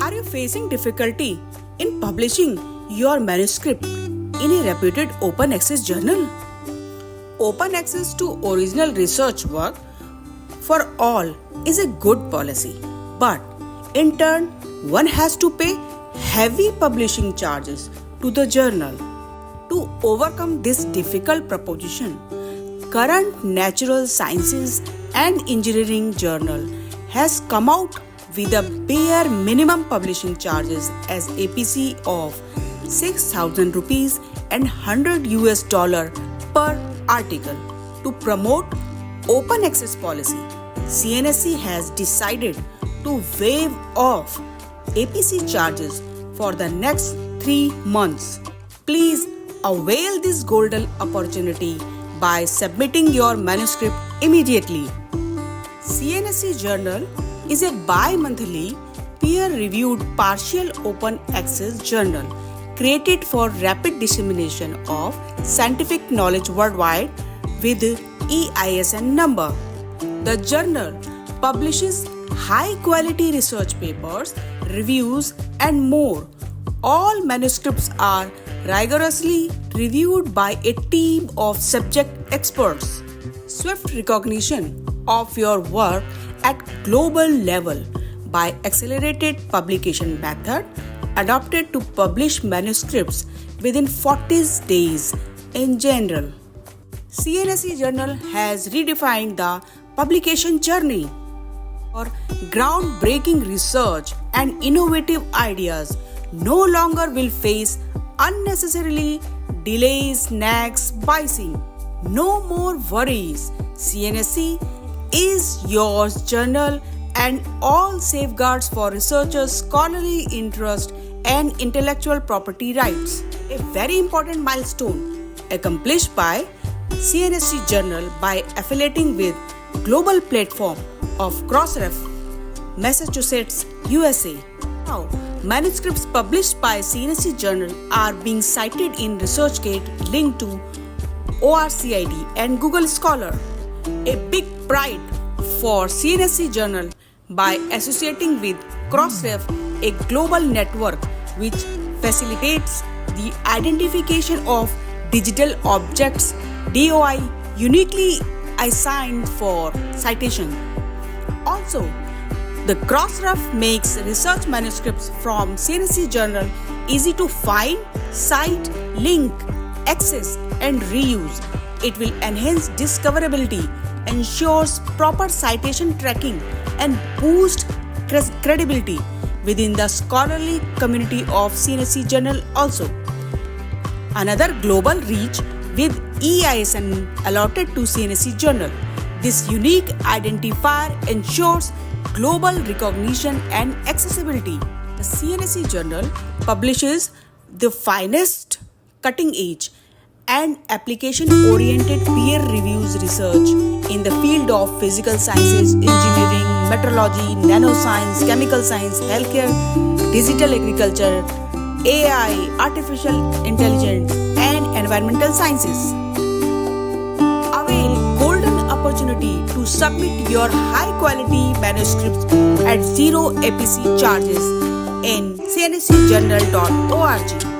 Are you facing difficulty in publishing your manuscript in a reputed open access journal? Open access to original research work for all is a good policy, but in turn, one has to pay heavy publishing charges to the journal. To overcome this difficult proposition, current Natural Sciences and Engineering Journal has come out with a bare minimum publishing charges as APC of 6,000 rupees and $100 per article. To promote open access policy, CNSE has decided to waive off APC charges for the next 3 months. Please avail this golden opportunity by submitting your manuscript immediately. CNSE Journal is a bi-monthly peer-reviewed partial open access journal created for rapid dissemination of scientific knowledge worldwide with EISN number. The journal publishes high-quality research papers, reviews, and more. All manuscripts are rigorously reviewed by a team of subject experts. Swift recognition of your work at global level by accelerated publication method adopted to publish manuscripts within 40 days in general. CNSE Journal has redefined the publication journey. For groundbreaking research and innovative ideas no longer will face unnecessarily delays, nags, biasing. No more worries. CNSE is your journal and all safeguards for researchers' scholarly interest and intellectual property rights. A very important milestone accomplished by CNSE Journal by affiliating with global platform of Crossref, Massachusetts, USA. Now, manuscripts published by CNSE Journal are being cited in ResearchGate linked to ORCID and Google Scholar. A big pride for CNSE Journal by associating with Crossref, a global network which facilitates the identification of digital objects DOI uniquely assigned for citation. Also, the Crossref makes research manuscripts from CNSE Journal easy to find, cite, link, access, and reuse. It will enhance discoverability, ensures proper citation tracking, and boost credibility within the scholarly community of CNSE Journal also. Another global reach with EISN allotted to CNSE Journal. This unique identifier ensures global recognition and accessibility. The CNSE Journal publishes the finest, cutting-edge, and application-oriented peer-reviews research in the field of physical sciences, engineering, meteorology, nanoscience, chemical science, healthcare, digital agriculture, AI, artificial intelligence, and environmental sciences. Avail golden opportunity to submit your high-quality manuscripts at zero APC charges in cnsjournal.org.